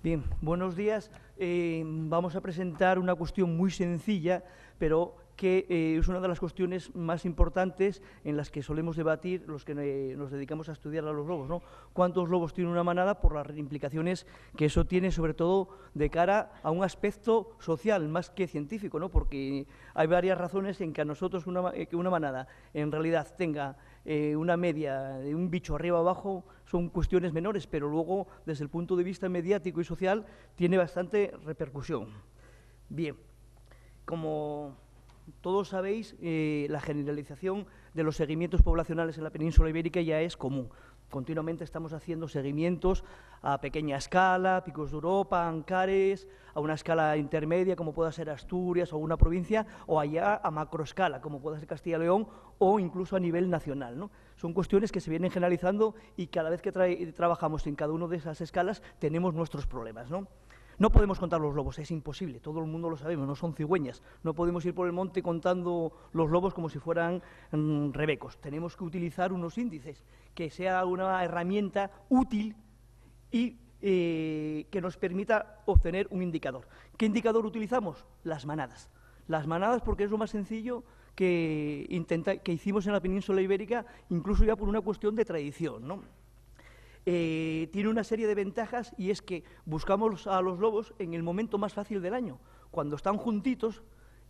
Bien, buenos días. Vamos a presentar una cuestión muy sencilla, pero que es una de las cuestiones más importantes en las que solemos debatir los que nos dedicamos a estudiar a los lobos, ¿no? ¿Cuántos lobos tiene una manada? Por las implicaciones que eso tiene, sobre todo de cara a un aspecto social, más que científico, ¿no? Porque hay varias razones en que a nosotros que una manada en realidad tenga una media de un bicho arriba o abajo son cuestiones menores, pero luego, desde el punto de vista mediático y social, tiene bastante repercusión. Bien, como todos sabéis, la generalización de los seguimientos poblacionales en la península ibérica ya es común. Continuamente estamos haciendo seguimientos a pequeña escala, Picos de Europa, Ancares, a una escala intermedia, como pueda ser Asturias o una provincia, o allá a macroescala, como pueda ser Castilla y León, o incluso a nivel nacional, ¿no? Son cuestiones que se vienen generalizando y cada vez que trabajamos en cada una de esas escalas tenemos nuestros problemas, ¿no? No podemos contar los lobos, es imposible, todo el mundo lo sabemos, no son cigüeñas. No podemos ir por el monte contando los lobos como si fueran rebecos. Tenemos que utilizar unos índices, que sea una herramienta útil y que nos permita obtener un indicador. ¿Qué indicador utilizamos? Las manadas. Las manadas porque es lo más sencillo que hicimos en la península ibérica, incluso ya por una cuestión de tradición, ¿no? Tiene una serie de ventajas y es que buscamos a los lobos en el momento más fácil del año, cuando están juntitos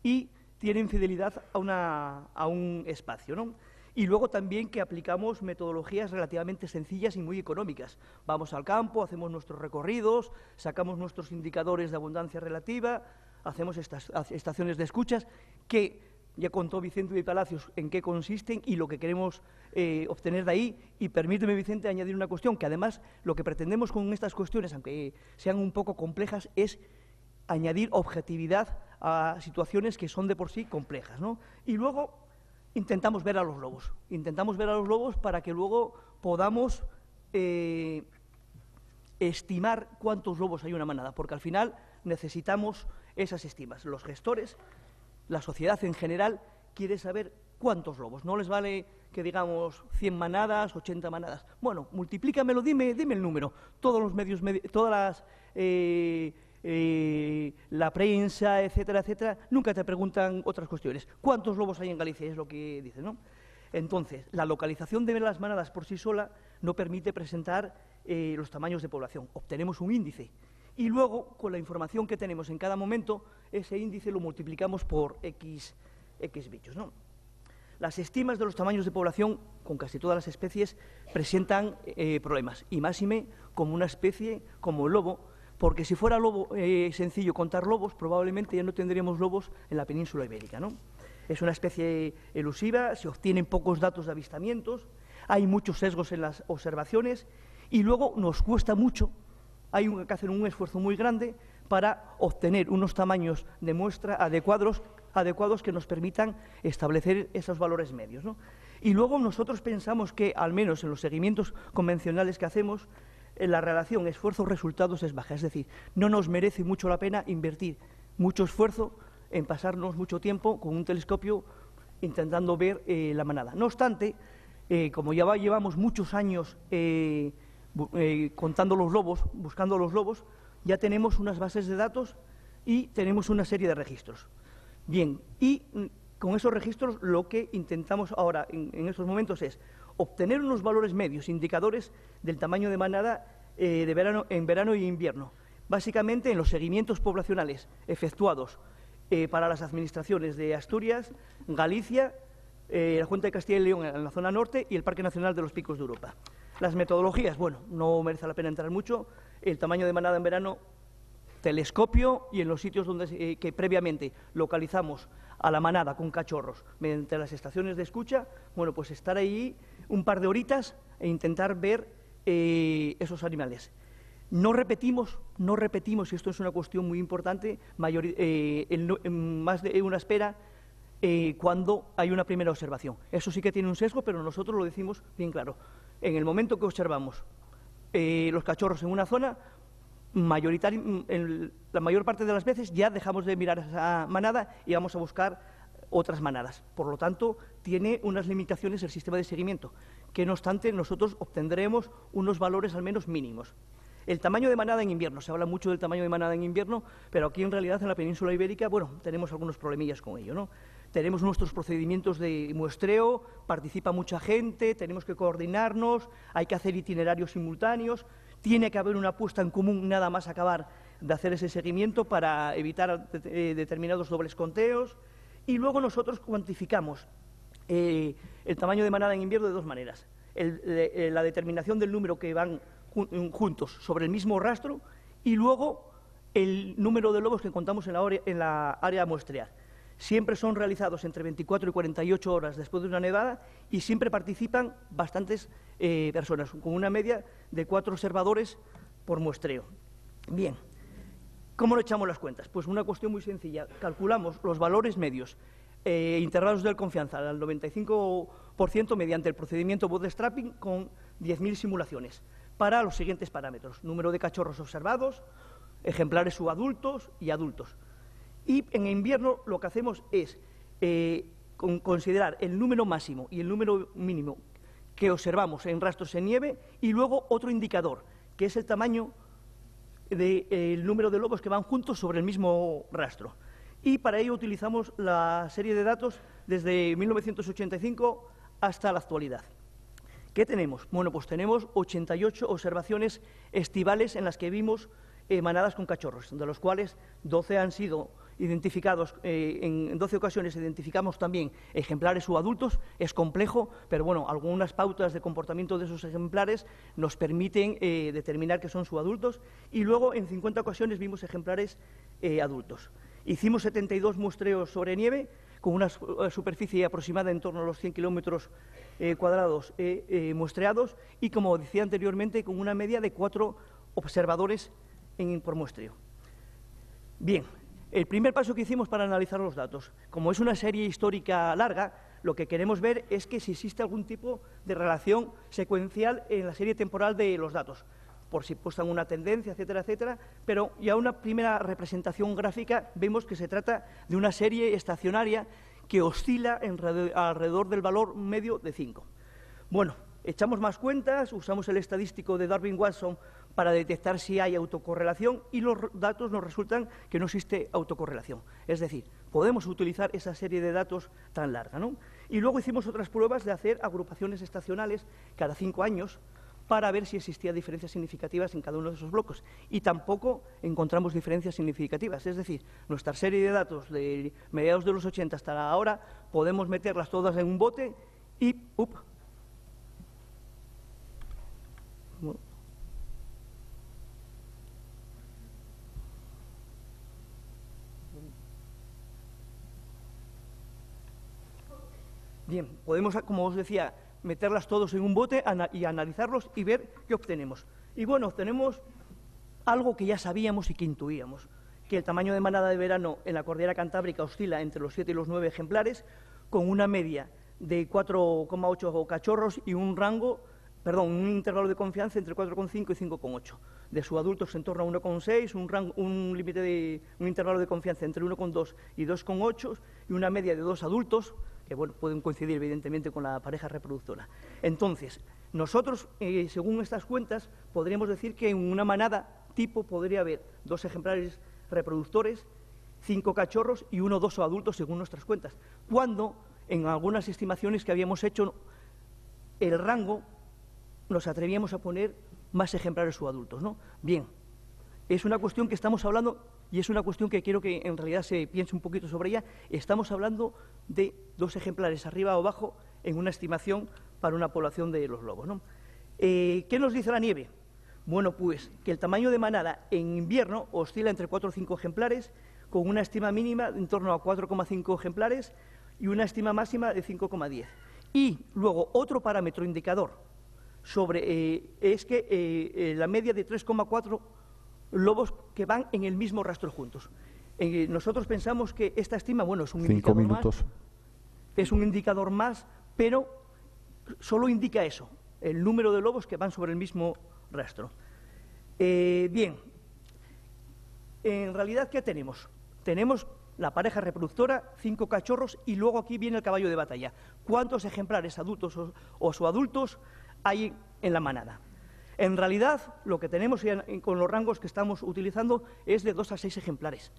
y tienen fidelidad a un espacio, ¿no? Y luego también que aplicamos metodologías relativamente sencillas y muy económicas. Vamos al campo, hacemos nuestros recorridos, sacamos nuestros indicadores de abundancia relativa, hacemos estas estaciones de escuchas que ya contó Vicente de Palacios en qué consisten y lo que queremos obtener de ahí. Y permíteme, Vicente, añadir una cuestión, que además lo que pretendemos con estas cuestiones, aunque sean un poco complejas, es añadir objetividad a situaciones que son de por sí complejas, ¿no? Y luego intentamos ver a los lobos para que luego podamos estimar cuántos lobos hay en una manada, porque al final necesitamos esas estimas. Los gestores, la sociedad en general quiere saber cuántos lobos. No les vale que digamos 100 manadas, 80 manadas. Bueno, multiplícamelo, dime el número. Todos los medios, todas la prensa, etcétera, etcétera, nunca te preguntan otras cuestiones. ¿Cuántos lobos hay en Galicia? Es lo que dicen, ¿no? Entonces, la localización de las manadas por sí sola no permite presentar los tamaños de población. Obtenemos un índice. Y luego, con la información que tenemos en cada momento, ese índice lo multiplicamos por X bichos, ¿no? Las estimas de los tamaños de población, con casi todas las especies, presentan problemas, y máxime como una especie como el lobo, porque si fuera sencillo contar lobos, probablemente ya no tendríamos lobos en la península ibérica, ¿no? Es una especie elusiva, se obtienen pocos datos de avistamientos, hay muchos sesgos en las observaciones, y luego nos cuesta mucho. Hay que hacer un esfuerzo muy grande para obtener unos tamaños de muestra adecuados que nos permitan establecer esos valores medios, ¿no? Y luego nosotros pensamos que, al menos en los seguimientos convencionales que hacemos, la relación esfuerzo-resultados es baja. Es decir, no nos merece mucho la pena invertir mucho esfuerzo en pasarnos mucho tiempo con un telescopio intentando ver la manada. No obstante, como ya llevamos muchos años contando los lobos, buscando los lobos, ya tenemos unas bases de datos y tenemos una serie de registros. Bien, y con esos registros lo que intentamos ahora en estos momentos es obtener unos valores medios, indicadores del tamaño de manada en verano y invierno, básicamente en los seguimientos poblacionales efectuados para las administraciones de Asturias, Galicia, la Junta de Castilla y León en la zona norte y el Parque Nacional de los Picos de Europa. Las metodologías, bueno, no merece la pena entrar mucho. El tamaño de manada en verano, telescopio, y en los sitios donde que previamente localizamos a la manada con cachorros mediante las estaciones de escucha, bueno, pues estar ahí un par de horitas e intentar ver esos animales. No repetimos, y esto es una cuestión muy importante, más de una espera cuando hay una primera observación. Eso sí que tiene un sesgo, pero nosotros lo decimos bien claro. En el momento que observamos los cachorros en una zona, la mayor parte de las veces ya dejamos de mirar esa manada y vamos a buscar otras manadas. Por lo tanto, tiene unas limitaciones el sistema de seguimiento, que no obstante nosotros obtendremos unos valores al menos mínimos. El tamaño de manada en invierno, se habla mucho del tamaño de manada en invierno, pero aquí en realidad en la península ibérica, bueno, tenemos algunos problemillas con ello, ¿no? Tenemos nuestros procedimientos de muestreo, participa mucha gente, tenemos que coordinarnos, hay que hacer itinerarios simultáneos, tiene que haber una puesta en común nada más acabar de hacer ese seguimiento para evitar determinados dobles conteos, y luego nosotros cuantificamos el tamaño de manada en invierno de dos maneras. La determinación del número que van juntos sobre el mismo rastro y luego el número de lobos que contamos en la área a muestrear. Siempre son realizados entre 24 y 48 horas después de una nevada y siempre participan bastantes personas, con una media de 4 observadores por muestreo. Bien, ¿cómo lo echamos las cuentas? Pues una cuestión muy sencilla. Calculamos los valores medios, intervalos de confianza al 95% mediante el procedimiento bootstrapping con 10.000 simulaciones para los siguientes parámetros: número de cachorros observados, ejemplares subadultos y adultos. Y en invierno lo que hacemos es considerar el número máximo y el número mínimo que observamos en rastros en nieve y luego otro indicador, que es el tamaño del número de lobos que van juntos sobre el mismo rastro. Y para ello utilizamos la serie de datos desde 1985 hasta la actualidad. ¿Qué tenemos? Bueno, pues tenemos 88 observaciones estivales en las que vimos manadas con cachorros, de los cuales 12 han sido identificados, en 12 ocasiones identificamos también ejemplares subadultos. Es complejo, pero bueno, algunas pautas de comportamiento de esos ejemplares nos permiten determinar que son subadultos, y luego en 50 ocasiones vimos ejemplares adultos. Hicimos 72 muestreos sobre nieve, con una superficie aproximada en torno a los 100 kilómetros cuadrados muestreados, y como decía anteriormente, con una media de 4 observadores por muestreo. Bien, el primer paso que hicimos para analizar los datos, como es una serie histórica larga, lo que queremos ver es que si existe algún tipo de relación secuencial en la serie temporal de los datos, por si muestran una tendencia, etcétera, etcétera, pero ya una primera representación gráfica vemos que se trata de una serie estacionaria que oscila alrededor del valor medio de 5. Bueno, echamos más cuentas, usamos el estadístico de Darwin-Watson para detectar si hay autocorrelación, y los datos nos resultan que no existe autocorrelación. Es decir, podemos utilizar esa serie de datos tan larga, ¿no? Y luego hicimos otras pruebas de hacer agrupaciones estacionales cada 5 años para ver si existían diferencias significativas en cada uno de esos bloques. Y tampoco encontramos diferencias significativas. Es decir, nuestra serie de datos de mediados de los 80 hasta ahora podemos meterlas todas en un bote y bien, podemos, como os decía, meterlas todos en un bote y analizarlos y ver qué obtenemos. Y bueno, obtenemos algo que ya sabíamos y que intuíamos, que el tamaño de manada de verano en la cordillera cantábrica oscila entre los 7 y los 9 ejemplares, con una media de 4,8 cachorros y un intervalo de confianza entre 4,5 y 5,8. De subadultos en torno a 1,6, un intervalo de confianza entre 1,2 y 2,8, y una media de 2 adultos, que bueno, pueden coincidir evidentemente con la pareja reproductora. Entonces, nosotros, según estas cuentas, podríamos decir que en una manada tipo podría haber 2 ejemplares reproductores, 5 cachorros y 1 o 2 adultos, según nuestras cuentas, cuando en algunas estimaciones que habíamos hecho el rango nos atrevíamos a poner más ejemplares subadultos, ¿no? Bien, es una cuestión que estamos hablando, y es una cuestión que quiero que en realidad se piense un poquito sobre ella. Estamos hablando de 2 ejemplares arriba o abajo en una estimación para una población de los lobos, ¿no? ¿Qué nos dice la nieve? Bueno, pues que el tamaño de manada en invierno oscila entre 4 o 5 ejemplares, con una estima mínima en torno a 4,5 ejemplares y una estima máxima de 5,10. Y luego otro parámetro indicador es que la media de 3,4 lobos que van en el mismo rastro juntos. Nosotros pensamos que esta estima, bueno, es un indicador más, es un indicador más, pero solo indica eso, el número de lobos que van sobre el mismo rastro. Bien, en realidad, ¿qué tenemos? Tenemos la pareja reproductora, 5 cachorros, y luego aquí viene el caballo de batalla. ¿Cuántos ejemplares adultos o subadultos hay en la manada? En realidad, lo que tenemos con los rangos que estamos utilizando es de 2 a 6 ejemplares.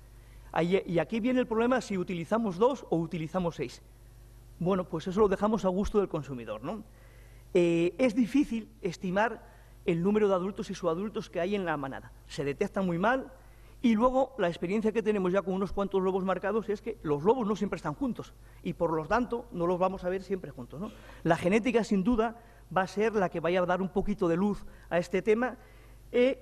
Y aquí viene el problema si utilizamos 2 o utilizamos 6. Bueno, pues eso lo dejamos a gusto del consumidor, ¿no? Es difícil estimar el número de adultos y subadultos que hay en la manada. Se detecta muy mal y luego la experiencia que tenemos ya con unos cuantos lobos marcados es que los lobos no siempre están juntos y por lo tanto no los vamos a ver siempre juntos, ¿no? La genética, sin duda, va a ser la que vaya a dar un poquito de luz a este tema.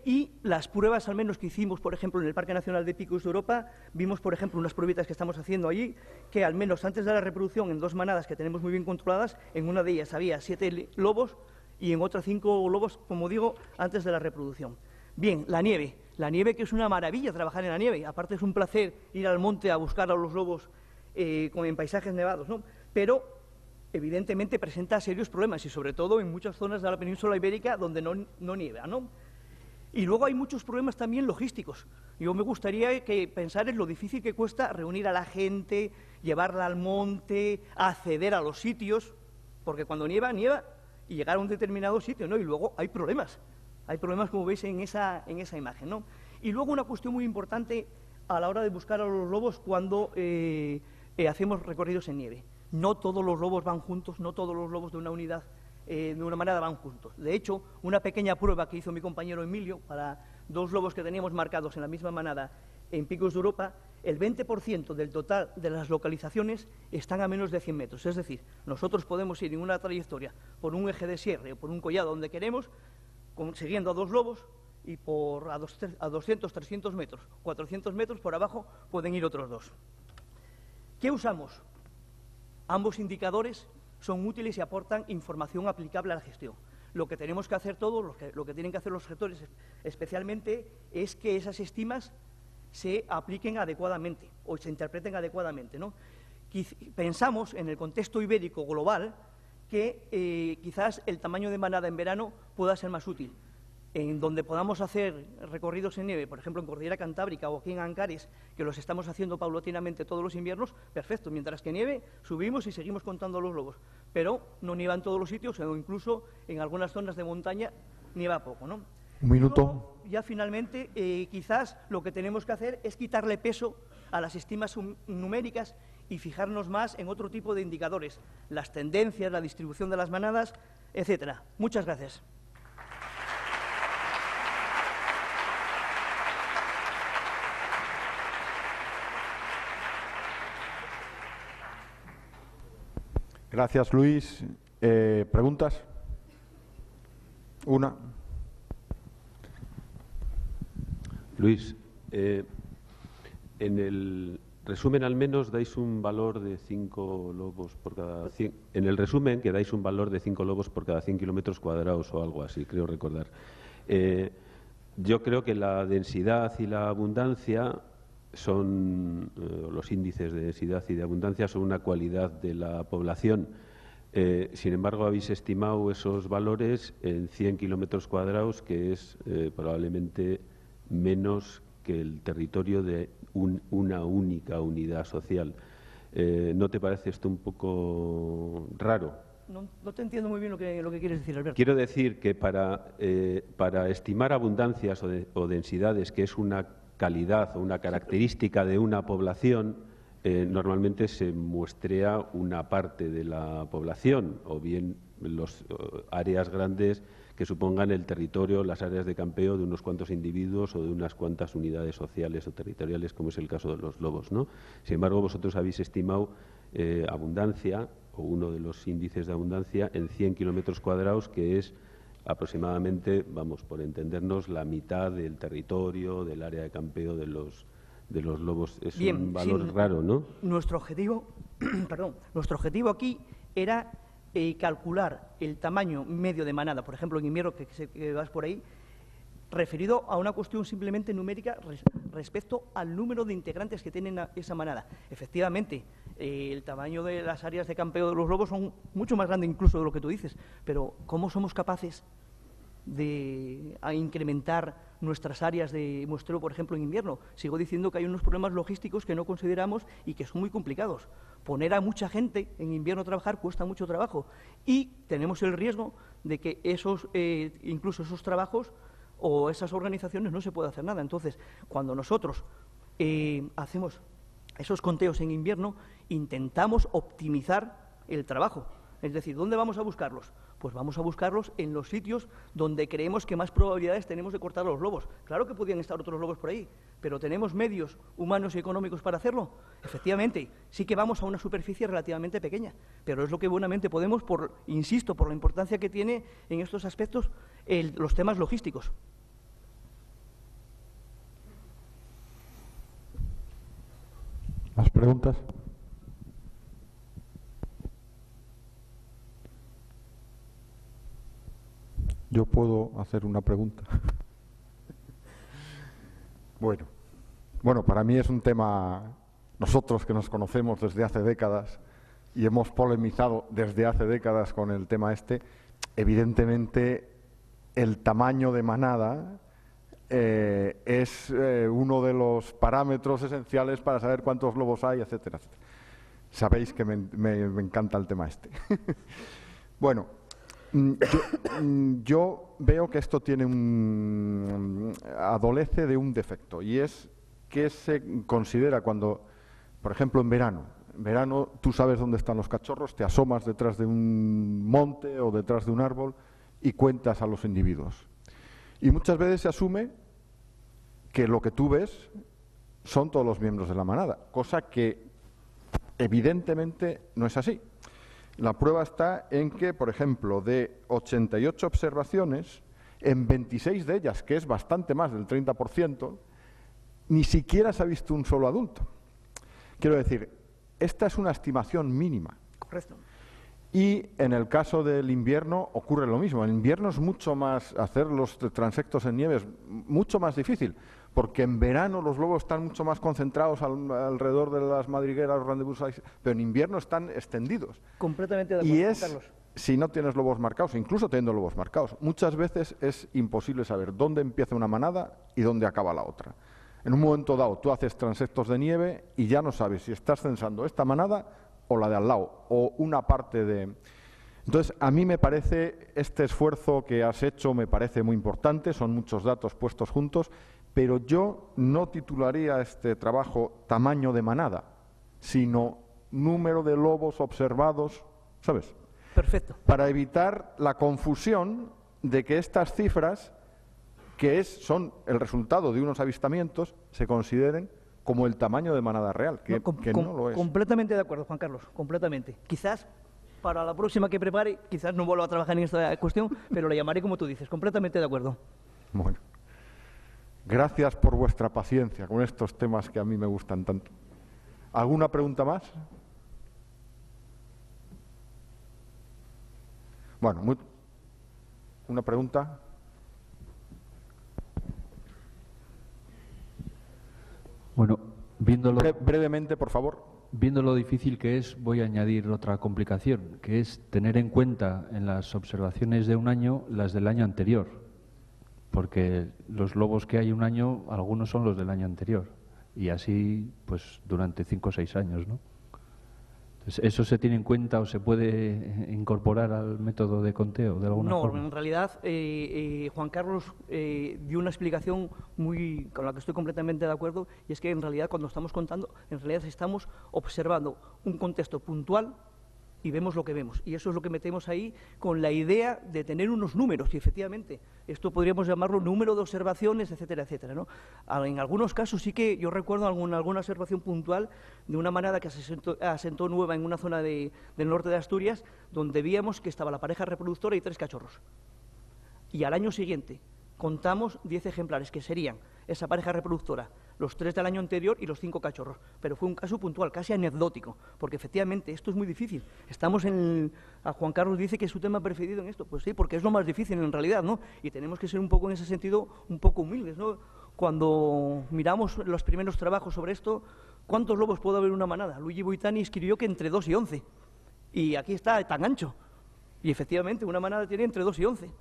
Y las pruebas, al menos que hicimos, por ejemplo, en el Parque Nacional de Picos de Europa, vimos, por ejemplo, unas pruebitas que estamos haciendo allí, que al menos antes de la reproducción, en 2 manadas que tenemos muy bien controladas, en una de ellas había 7 lobos y en otra 5 lobos, como digo, antes de la reproducción. Bien, la nieve que es una maravilla trabajar en la nieve, aparte es un placer ir al monte a buscar a los lobos en paisajes nevados, ¿no? Pero evidentemente presenta serios problemas y sobre todo en muchas zonas de la península ibérica donde no nieva, ¿no? Y luego hay muchos problemas también logísticos. Yo me gustaría pensar en lo difícil que cuesta reunir a la gente, llevarla al monte, acceder a los sitios, porque cuando nieva, nieva, y llegar a un determinado sitio, ¿no? Y luego hay problemas como veis en esa imagen, ¿no? Y luego una cuestión muy importante a la hora de buscar a los lobos cuando hacemos recorridos en nieve. No todos los lobos van juntos, no todos los lobos de una unidad de una manada van juntos. De hecho, una pequeña prueba que hizo mi compañero Emilio para 2 lobos que teníamos marcados en la misma manada en Picos de Europa, el 20% del total de las localizaciones están a menos de 100 metros. Es decir, nosotros podemos ir en una trayectoria por un eje de sierra o por un collado donde queremos, siguiendo a 2 lobos, y a 200, 300 metros, 400 metros por abajo pueden ir otros 2. ¿Qué usamos? Ambos indicadores son útiles y aportan información aplicable a la gestión. Lo que tenemos que hacer todos, lo que tienen que hacer los gestores especialmente, es que esas estimas se apliquen adecuadamente o se interpreten adecuadamente, ¿no? Pensamos, en el contexto ibérico global, que quizás el tamaño de manada en verano pueda ser más útil. En donde podamos hacer recorridos en nieve, por ejemplo en Cordillera Cantábrica o aquí en Ancares, que los estamos haciendo paulatinamente todos los inviernos, perfecto, mientras que nieve subimos y seguimos contando los lobos, pero no nieva en todos los sitios, o incluso en algunas zonas de montaña nieva poco, ¿no? Un minuto. Luego, ya finalmente, quizás lo que tenemos que hacer es quitarle peso a las estimas numéricas y fijarnos más en otro tipo de indicadores, las tendencias, la distribución de las manadas, etcétera. Muchas gracias. Gracias, Luis. ¿Preguntas? Una. Luis, en el resumen al menos dais un valor de 5 lobos por cada 100... En el resumen que dais un valor de 5 lobos por cada 100 kilómetros cuadrados o algo así, creo recordar. Yo creo que la densidad y la abundancia son, los índices de densidad y de abundancia son una cualidad de la población. Sin embargo, habéis estimado esos valores en 100 kilómetros cuadrados, que es probablemente menos que el territorio de una única unidad social. ¿No te parece esto un poco raro? No te entiendo muy bien lo que quieres decir, Alberto. Quiero decir que para estimar abundancias o densidades, que es una calidad o una característica de una población, normalmente se muestrea una parte de la población, o bien las áreas grandes que supongan el territorio, las áreas de campeo de unos cuantos individuos o de unas cuantas unidades sociales o territoriales, como es el caso de los lobos, ¿no? Sin embargo, vosotros habéis estimado abundancia, o uno de los índices de abundancia, en 100 kilómetros cuadrados, que es aproximadamente, vamos, por entendernos, la mitad del territorio, del área de campeo de los lobos. Es bien, un valor raro, ¿no? Nuestro objetivo, nuestro objetivo aquí era calcular el tamaño medio de manada, por ejemplo, en invierno, que vas por ahí, referido a una cuestión simplemente numérica respecto al número de integrantes que tienen esa manada. Efectivamente, el tamaño de las áreas de campeo de los lobos son mucho más grandes incluso de lo que tú dices, pero ¿cómo somos capaces a incrementar nuestras áreas de muestreo, por ejemplo, en invierno. Sigo diciendo que hay unos problemas logísticos que no consideramos y que son muy complicados. Poner a mucha gente en invierno a trabajar cuesta mucho trabajo y tenemos el riesgo de que incluso esos trabajos o esas organizaciones no se puede hacer nada. Entonces, cuando nosotros hacemos esos conteos en invierno, intentamos optimizar el trabajo. Es decir, ¿dónde vamos a buscarlos? Pues vamos a buscarlos en los sitios donde creemos que más probabilidades tenemos de cortar los lobos. Claro que podían estar otros lobos por ahí, pero ¿tenemos medios humanos y económicos para hacerlo? Efectivamente, sí que vamos a una superficie relativamente pequeña, pero es lo que buenamente podemos, insisto, por la importancia que tiene en estos aspectos los temas logísticos. ¿Más preguntas? Yo puedo hacer una pregunta. Bueno, para mí es un tema, nosotros que nos conocemos desde hace décadas y hemos polemizado desde hace décadas con el tema evidentemente el tamaño de manada es uno de los parámetros esenciales para saber cuántos lobos hay, etcétera, etcétera. Sabéis que me encanta el tema Bueno, yo veo que esto adolece de un defecto, y es que se considera cuando, por ejemplo, en verano tú sabes dónde están los cachorros, te asomas detrás de un monte o detrás de un árbol y cuentas a los individuos. Y muchas veces se asume que lo que tú ves son todos los miembros de la manada, cosa que evidentemente no es así. La prueba está en que, por ejemplo, de 88 observaciones, en 26 de ellas, que es bastante más del 30%, ni siquiera se ha visto un solo adulto. Quiero decir, esta es una estimación mínima. Correcto. Y en el caso del invierno ocurre lo mismo. En invierno es mucho más, hacer los transectos en nieve es mucho más difícil, porque en verano los lobos están mucho más concentrados alrededor de las madrigueras, los rendezvous, pero en invierno están extendidos. Completamente de acuerdo, Y Carlos. Si no tienes lobos marcados, incluso teniendo lobos marcados, muchas veces es imposible saber dónde empieza una manada y dónde acaba la otra. En un momento dado tú haces transectos de nieve y ya no sabes si estás censando esta manada o la de al lado, o una parte de... Entonces, a mí me parece, este esfuerzo que has hecho me parece muy importante, son muchos datos puestos juntos, pero yo no titularía este trabajo tamaño de manada, sino número de lobos observados, ¿sabes? Perfecto. Para evitar la confusión de que estas cifras, son el resultado de unos avistamientos, se consideren como el tamaño de manada real, que no lo es. Completamente de acuerdo, Juan Carlos, completamente. Quizás para la próxima que prepare, quizás no vuelva a trabajar en esta cuestión, pero le llamaré como tú dices, completamente de acuerdo. Bueno, gracias por vuestra paciencia con estos temas que a mí me gustan tanto. ¿Alguna pregunta más? Bueno, una pregunta. Bueno, viéndolo... Brevemente, por favor. Viendo lo difícil que es, voy a añadir otra complicación, que es tener en cuenta en las observaciones de un año las del año anterior, porque los lobos que hay un año, algunos son los del año anterior, y así pues durante 5 o 6 años, ¿no? Entonces, ¿eso se tiene en cuenta o se puede incorporar al método de conteo de alguna forma? No, en realidad Juan Carlos dio una explicación con la que estoy completamente de acuerdo, y es que en realidad cuando estamos contando, en realidad estamos observando un contexto puntual y vemos lo que vemos. Y eso es lo que metemos ahí con la idea de tener unos números. Y efectivamente, esto podríamos llamarlo número de observaciones, etcétera, etcétera, ¿no? En algunos casos sí que yo recuerdo alguna observación puntual de una manada que asentó nueva en una zona del norte de Asturias, donde veíamos que estaba la pareja reproductora y 3 cachorros. Y al año siguiente contamos 10 ejemplares, que serían esa pareja reproductora, los 3 del año anterior y los 5 cachorros. Pero fue un caso puntual, casi anecdótico, porque efectivamente esto es muy difícil. A Juan Carlos dice que es su tema preferido en esto. Pues sí, porque es lo más difícil en realidad, ¿no? Y tenemos que ser un poco en ese sentido, un poco humildes, ¿no? Cuando miramos los primeros trabajos sobre esto, ¿cuántos lobos puede haber en una manada? Luigi Boitani escribió que entre 2 y 11. Y aquí está tan ancho. Y efectivamente, una manada tiene entre 2 y 11.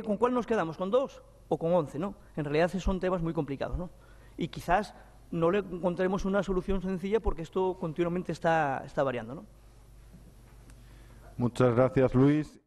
¿Con cuál nos quedamos? ¿Con 2 o con 11? ¿No? En realidad son temas muy complicados, ¿no? Y quizás no le encontremos una solución sencilla porque esto continuamente está variando, ¿no? Muchas gracias, Luis.